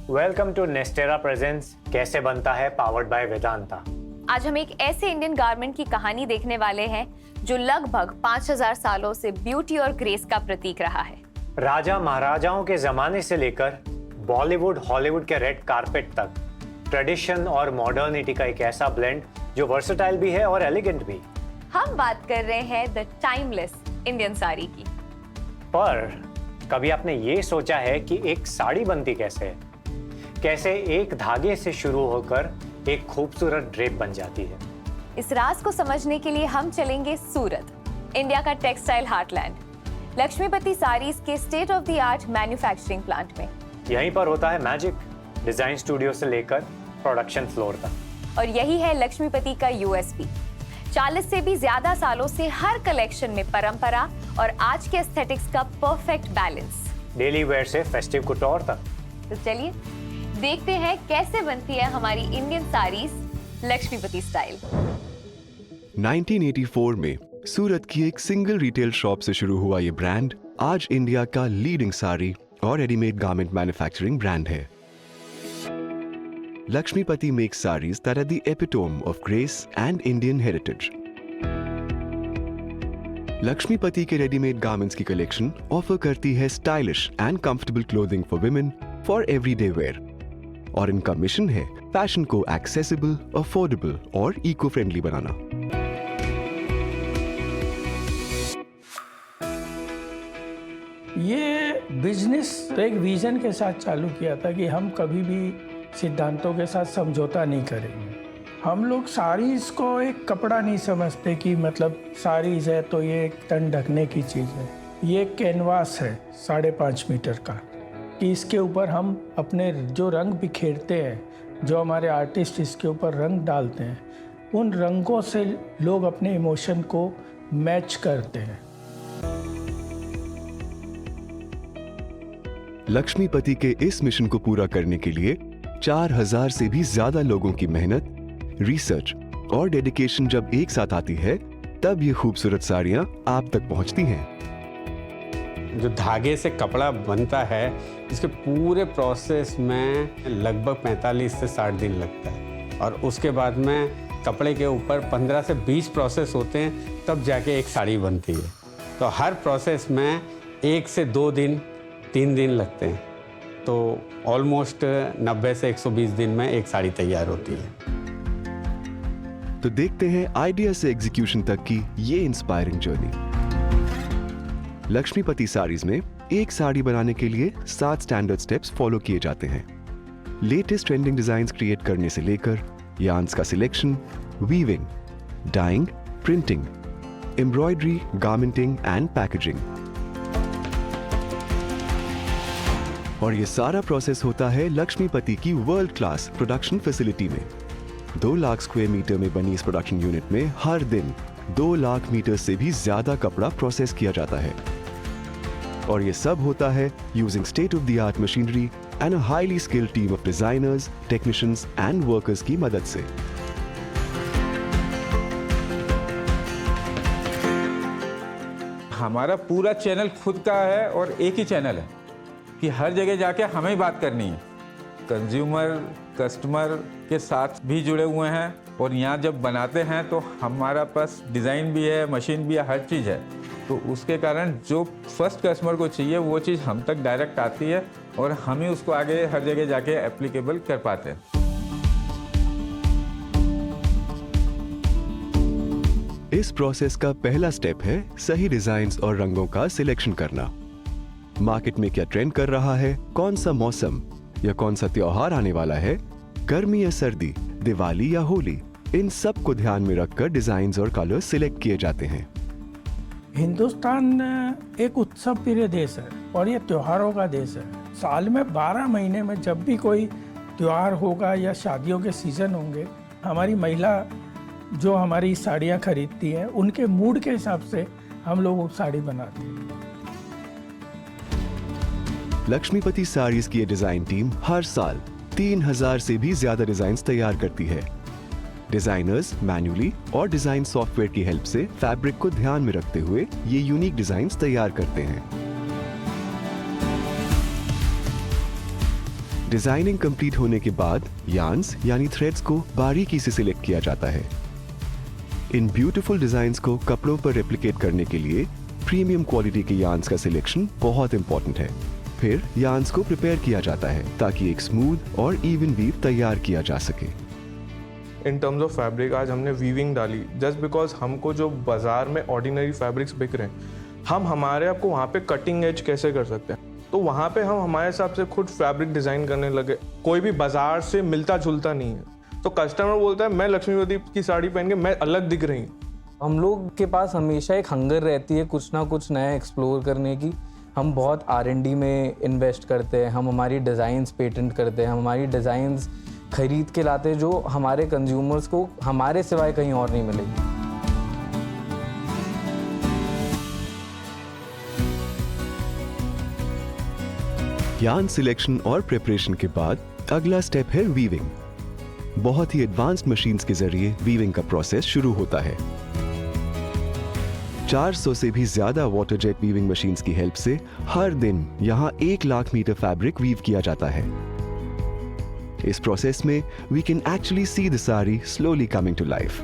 Welcome to नेस्टेरा presence कैसे बनता है पावर्ड बाय वेदांता। आज हम एक ऐसे इंडियन गारमेंट की कहानी देखने वाले हैं जो लगभग 5000 सालों से ब्यूटी और ग्रेस का प्रतीक रहा है। राजा महाराजाओं के जमाने से लेकर बॉलीवुड हॉलीवुड के रेड कारपेट तक ट्रेडिशन और मॉडर्निटी का एक ऐसा ब्लेंड जो वर्सेटाइल भी है और एलिगेंट भी। हम बात कर रहे हैं द टाइमलेस इंडियन साड़ी की। पर कभी आपने ये सोचा है कि एक साड़ी बनती कैसे है? कैसे एक धागे से शुरू होकर एक खूबसूरत ड्रेप बन जाती है? इस राज को समझने के लिए हम चलेंगे सूरत, इंडिया का टेक्सटाइल हार्टलैंड, लक्ष्मीपति साड़ीज के state of the art manufacturing plant में। यहीं पर होता है मैजिक, डिजाइन स्टूडियो से लेकर प्रोडक्शन फ्लोर तक। और यही है लक्ष्मीपति का यूएसपी। 40 से भी ज्यादा सालों से हर कलेक्शन में परंपरा और आज के एस्थेटिक्स का परफेक्ट बैलेंस। डेली वेयर से फेस्टिव कुटोर तक। तो चलिए देखते हैं कैसे बनती है हमारी इंडियन साड़ीज लक्ष्मीपति स्टाइल। 1984 में सूरत की एक सिंगल रिटेल शॉप से शुरू हुआ ये ब्रांड आज इंडिया का लीडिंग साड़ी और रेडीमेड गारमेंट मैन्युफैक्चरिंग ब्रांड है। Lakshmipati makes sarees that are the epitome of grace and Indian heritage. Lakshmipati के रेडीमेड गारमेंट्स की कलेक्शन ऑफर करती है stylish and comfortable clothing for women for everyday wear, और इनका मिशन है फैशन को एक्सेसिबल, अफोर्डेबल और इको फ्रेंडली बनाना। ये बिजनेस तो एक विजन के साथ चालू किया था कि हम कभी भी सिद्धांतों के साथ समझौता नहीं करेंगे। हम लोग साड़ीज़ को एक कपड़ा नहीं समझते कि मतलब साड़ीज़ है तो ये एक तन ढकने की चीज़ है। ये एक कैनवास है 5.5 मीटर का, कि इसके ऊपर हम अपने जो रंग बिखेरते हैं, जो हमारे आर्टिस्ट इसके ऊपर रंग डालते हैं, उन रंगों से लोग अपने इमोशन को मैच करते हैं। लक्ष्मीपति के इस मिशन को पूरा करने के लिए 4000 से भी ज्यादा लोगों की मेहनत, रिसर्च और डेडिकेशन जब एक साथ आती है, तब ये खूबसूरत साड़ियां आप तक पहुंचती हैं। जो धागे से कपड़ा बनता है, इसके पूरे प्रोसेस में लगभग 45 से 60 दिन लगता है, और उसके बाद में कपड़े के ऊपर 15 से 20 प्रोसेस होते हैं, तब जाके एक साड़ी बनती है। तो हर प्रोसेस में 1 से 2 दिन 3 दिन लगते हैं, तो ऑलमोस्ट 90 से 120 दिन में एक साड़ी तैयार होती है। तो देखते हैं आइडिया से एग्जीक्यूशन तक की ये इंस्पायरिंग जर्नी। लक्ष्मीपति साड़ीज में एक साड़ी बनाने के लिए 7 स्टैंडर्ड स्टेप्स फॉलो किए जाते हैं। लेटेस्ट ट्रेंडिंग डिजाइन्स क्रिएट करने से लेकर यार्न्स का selection, weaving, dyeing, printing, embroidery, garmenting and packaging. और ये सारा प्रोसेस होता है लक्ष्मीपति की वर्ल्ड क्लास प्रोडक्शन फैसिलिटी में। 2 लाख स्क्वायर मीटर में बनी इस प्रोडक्शन यूनिट में हर दिन 2 लाख मीटर से भी ज्यादा कपड़ा प्रोसेस किया जाता है, और ये सब होता है using state of the art machinery and a highly skilled team of designers, technicians and workers की मदद से। हमारा पूरा चैनल खुद का है और एक ही चैनल है कि हर जगह जाके हमें ही बात करनी है। कंज्यूमर, कस्टमर के साथ भी जुड़े हुए हैं, और यहाँ जब बनाते हैं तो हमारा पास डिज़ाइन भी है, मशीन भी है, हर चीज़ है। तो उसके कारण जो फर्स्ट कस्टमर को चाहिए वो चीज़ हम तक डायरेक्ट आती है और हम ही उसको आगे हर जगह जाके एप्लीकेबल कर पाते हैं। इस प्रोसेस का पहला स्टेप है सही डिजाइन्स और रंगों का सिलेक्शन करना। मार्केट में क्या ट्रेंड कर रहा है, कौन सा मौसम या कौन सा त्योहार आने वाला है, गर्मी या सर्दी, दिवाली या होली, इन सब को ध्यान में रखकर डिजाइन्स और कलर सिलेक्ट किए जाते हैं। हिंदुस्तान एक उत्सव प्रिय देश है और ये त्योहारों का देश है। साल में 12 महीने में जब भी कोई त्योहार होगा या शादियों के सीज़न होंगे, हमारी महिला जो हमारी साड़ियाँ खरीदती हैं उनके मूड के हिसाब से हम लोग वो साड़ी बनाते हैं। लक्ष्मीपति साड़ीज की ये डिजाइन टीम हर साल 3000 से भी ज्यादा डिजाइन्स तैयार करती है। डिजाइनर्स मैन्युअली और डिजाइन सॉफ्टवेयर की हेल्प से फैब्रिक को ध्यान में रखते हुए ये यूनिक डिजाइन्स तैयार करते हैं। डिजाइनिंग कंप्लीट होने के बाद यार्न्स यानी थ्रेड्स को बारीकी से सिलेक्ट किया जाता है। इन ब्यूटीफुल डिजाइन्स को कपड़ों पर रेप्लिकेट करने के लिए प्रीमियम क्वालिटी के यार्न्स का सिलेक्शन बहुत इंपॉर्टेंट है। फिर यार्न्स को प्रिपेयर किया जाता है ताकि एक स्मूथ और इवन वीव तैयार किया जा सके। इन टर्म्स ऑफ फैब्रिक आज हमने वीविंग डाली जस्ट बिकॉज हमको जो बाजार में ऑर्डिनरी फैब्रिक्स बिक रहे हैं, हम हमारे आपको वहाँ पे कटिंग एज कैसे कर सकते हैं, तो वहाँ पे हम हमारे हिसाब से खुद फैब्रिक डिज़ाइन करने लगे। कोई भी बाजार से मिलता जुलता नहीं है, तो कस्टमर बोलता है मैं लक्ष्मीपति की साड़ी पहन के मैं अलग दिख रही हूँ। हम लोग के पास हमेशा एक हंगर रहती है कुछ ना कुछ नया एक्सप्लोर करने की। हम बहुत R&D में इन्वेस्ट करते हैं, हम हमारी डिज़ाइंस पेटेंट करते हैं, हम हमारी डिज़ाइंस खरीद के लाते हैं जो हमारे कंज्यूमर्स को हमारे सिवाय कहीं और नहीं मिलेगी। यार्न सिलेक्शन और प्रिपरेशन के बाद अगला स्टेप है वीविंग। बहुत ही एडवांस्ड मशीन्स के जरिए वीविंग का प्रोसेस शुरू होता है। 400 से भी ज्यादा वाटर जेट वीविंग मशीन्स की हेल्प से हर दिन यहाँ 1 लाख मीटर फैब्रिक वीव किया जाता है। इस प्रोसेस में we can actually see the sari slowly coming to life.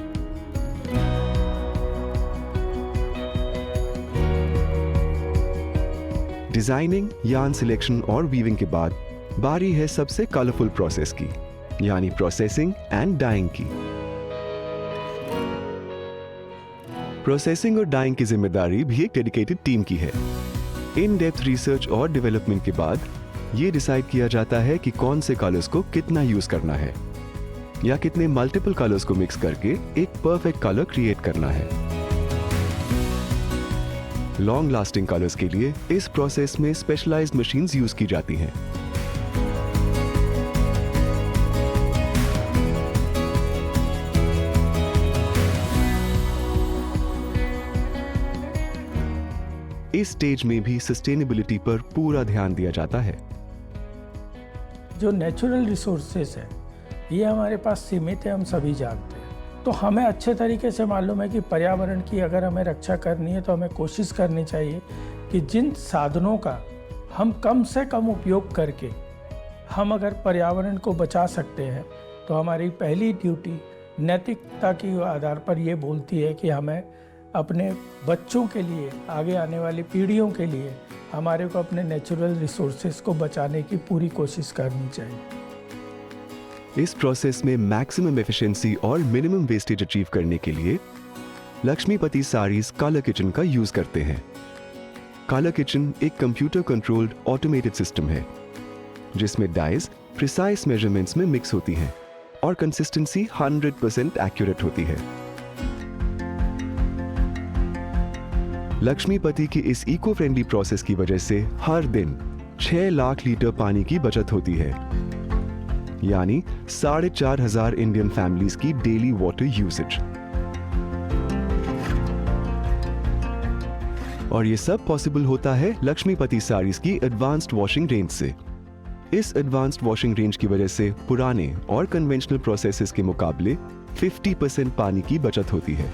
Designing, yarn selection और वीविंग के बाद बारी है सबसे कलरफुल प्रोसेस की, यानी प्रोसेसिंग एंड डाइंग की। प्रोसेसिंग और डाइंग की जिम्मेदारी भी एक डेडिकेटेड टीम की है। इन डेप्थ रिसर्च और डेवलपमेंट के बाद ये डिसाइड किया जाता है कि कौन से कलर्स को कितना यूज करना है या कितने मल्टीपल कलर्स को मिक्स करके एक परफेक्ट कलर क्रिएट करना है। लॉन्ग लास्टिंग कलर्स के लिए इस प्रोसेस में स्पेशलाइज्ड मशीन्स यूज की जाती हैं। इस स्टेज में भी सस्टेनेबिलिटी पर पूरा ध्यान दिया जाता है। जो नेचुरल रिसोर्सेस है ये हमारे पास सीमित है, हम सभी जानते हैं। तो हमें अच्छे तरीके से मालूम है कि पर्यावरण की अगर हमें रक्षा करनी है तो हमें कोशिश करनी चाहिए कि जिन साधनों का हम कम से कम उपयोग करके हम अगर पर्यावरण को बचा सकते हैं तो हमारी पहली ड्यूटी नैतिकता के आधार पर ये बोलती है कि हमें अपने बच्चों के लिए, आगे आने वाली पीढ़ियों के लिए हमारे को अपने नेचुरल रिसोर्सेज को बचाने की पूरी कोशिश करनी चाहिए। इस प्रोसेस में मैक्सिमम एफिशिएंसी और मिनिमम वेस्टेज अचीव करने के लिए लक्ष्मीपति साड़ीज कलर किचन का यूज करते हैं। कलर किचन एक कंप्यूटर कंट्रोल्ड ऑटोमेटेड सिस्टम है जिसमें डाइज प्रिसाइज मेजरमेंट्स में मिक्स होती हैं और कंसिस्टेंसी 100% एक्यूरेट होती है। लक्ष्मीपति की इस इको फ्रेंडली प्रोसेस की वजह से हर दिन 6 लाख लीटर पानी की बचत होती है, यानी 4,500 इंडियन फैमिलीज की डेली वाटर यूसेज। और ये सब पॉसिबल होता है लक्ष्मीपति साड़ीज की एडवांस्ड वॉशिंग रेंज से। इस एडवांस्ड वॉशिंग रेंज की वजह से पुराने और कन्वेंशनल प्रोसेसेस के मुकाबले 50% पानी की बचत होती है।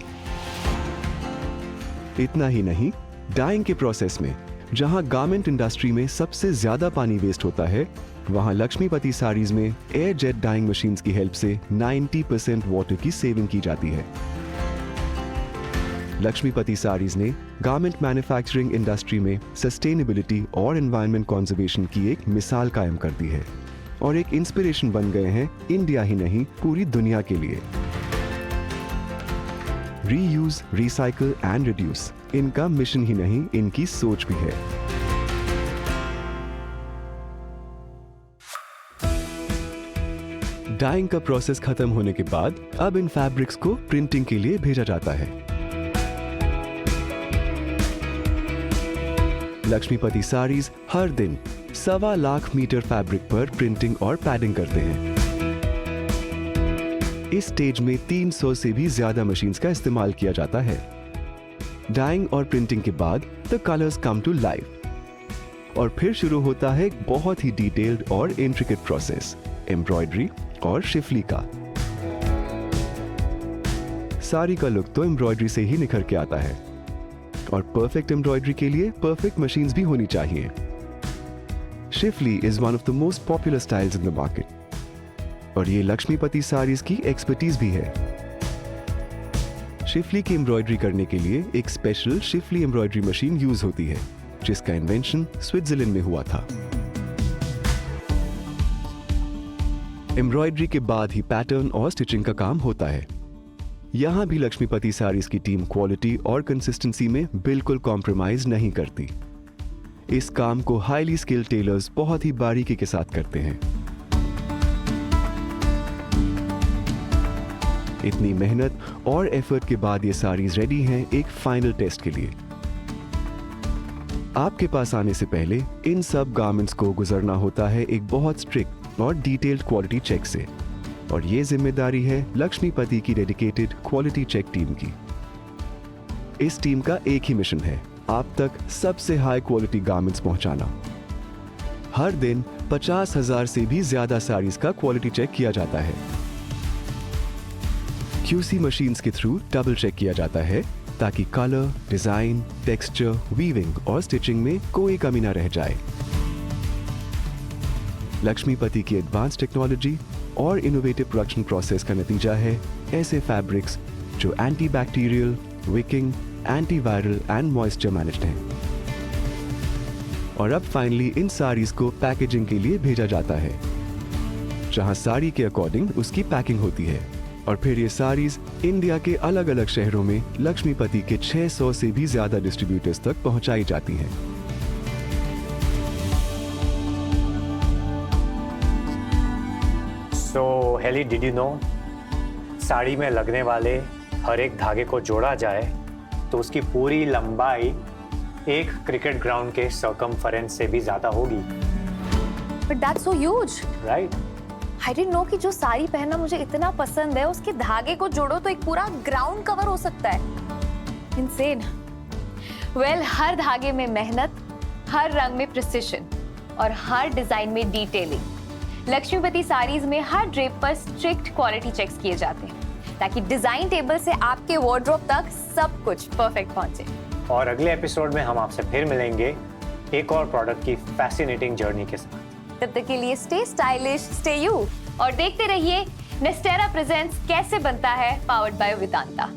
इतना ही नहीं, डाइंग के प्रोसेस में जहां गारमेंट इंडस्ट्री में सबसे ज्यादा पानी वेस्ट होता है, वहां लक्ष्मीपति साड़ीज में एयर जेट डाइंग मशीन्स की हेल्प से 90% वाटर की सेविंग की जाती है। लक्ष्मीपति साड़ीज ने गारमेंट मैन्युफैक्चरिंग इंडस्ट्री में सस्टेनेबिलिटी और एनवायरनमेंट कंजर्वेशन की एक मिसाल कायम कर दी है और एक इंस्पिरेशन बन गए हैं इंडिया ही नहीं पूरी दुनिया के लिए। रीयूज, रिसाइकल एंड रिड्यूस इनका मिशन ही नहीं, इनकी सोच भी है। डाइंग का प्रोसेस खत्म होने के बाद अब इन फैब्रिक्स को प्रिंटिंग के लिए भेजा जाता है। लक्ष्मीपति साड़ीज हर दिन 1.25 लाख मीटर फैब्रिक पर प्रिंटिंग और पैडिंग करते हैं। इस स्टेज में 300 से भी ज्यादा मशीन्स का इस्तेमाल किया जाता है। डाइंग और प्रिंटिंग के बाद the colours come to life और फिर शुरू होता है एक बहुत ही डिटेल्ड और इंट्रिकेट प्रोसेस, एम्ब्रॉयडरी और शिफली का। साड़ी का लुक तो एम्ब्रॉयडरी से ही निखर के आता है और परफेक्ट एम्ब्रॉयडरी के लिए परफेक्ट मशीन्स भी होनी चाहिए। Schiffli is one of the most popular styles in the market और ये लक्ष्मीपति साड़ीज की एक्सपर्टीज भी है। शिफली की एम्ब्रॉयडरी करने के लिए एक special Schiffli embroidery machine use होती है जिसका इन्वेंशन स्विट्जरलैंड में हुआ था। एम्ब्रॉयडरी के बाद ही पैटर्न और स्टिचिंग का काम होता है। यहां भी लक्ष्मीपति साड़ीज की टीम क्वालिटी और कंसिस्टेंसी में बिल्कुल कॉम्प्रोमाइज नहीं करती। इस काम को हाईली स्किल्ड टेलर्स बहुत ही बारीकी के साथ करते हैं। इतनी मेहनत और एफर्ट के बाद ये साड़ीज रेडी हैं एक फाइनल टेस्ट के लिए। आपके पास आने से पहले इन सब गारमेंट्स को गुजरना होता है एक बहुत स्ट्रिक्ट और डिटेल्ड क्वालिटी चेक से और ये जिम्मेदारी है लक्ष्मीपति की डेडिकेटेड क्वालिटी चेक टीम की। इस टीम का एक ही मिशन है, आप तक सबसे हाई क्वालिटी गारमेंट्स पहुंचाना। हर दिन 50,000 से भी ज्यादा साड़ीज का क्वालिटी चेक किया जाता है। QC मशीन्स के थ्रू डबल चेक किया जाता है ताकि कलर, डिजाइन, टेक्सचर, वीविंग और स्टिचिंग में कोई कमी ना रह जाए। लक्ष्मीपति की एडवांस टेक्नोलॉजी और इनोवेटिव प्रोडक्शन प्रोसेस का नतीजा है ऐसे फैब्रिक्स जो anti bacterial, Viking, anti viral and moisture managed हैं। और अब फाइनली इन साड़ीज को पैकेजिंग के लिए भेजा जाता है जहां साड़ी के अकॉर्डिंग उसकी पैकिंग होती है और फिर ये साड़ीज इंडिया के अलग अलग शहरों में लक्ष्मीपति के 600 से भी ज्यादा डिस्ट्रीब्यूटर्स तक पहुंचाई जाती हैं। So, Hailey, did you know sari में लगने वाले हर एक धागे को जोड़ा जाए तो उसकी पूरी लंबाई एक क्रिकेट ग्राउंड के सर्कमफरेंस से भी ज्यादा होगी। But that's so huge. Right? I didn't know कि जो साड़ी पहनना मुझे इतना पसंद है उसके धागे को जोड़ो तो एक पूरा ग्राउंड कवर हो सकता है। Insane. Well, हर धागे में मेहनत, हर रंग में प्रिसिशन और हर डिजाइन में डिटेलिंग। लक्ष्मीपति साड़ीज में हर ड्रेप पर स्ट्रिक्ट क्वालिटी चेक्स किए जाते हैं ताकि डिजाइन टेबल से आपके वार्डरोब तक सब कुछ परफेक्ट पहुंचे। और अगले एपिसोड में हम आपसे फिर मिलेंगे एक और प्रोडक्ट की फैसिनेटिंग जर्नी के साथ। तब तक के लिए स्टे स्टाइलिश, स्टे यू और देखते रहिए नेस्टेरा प्रेजेंट्स कैसे बनता है, पावर्ड बाय वेदांता।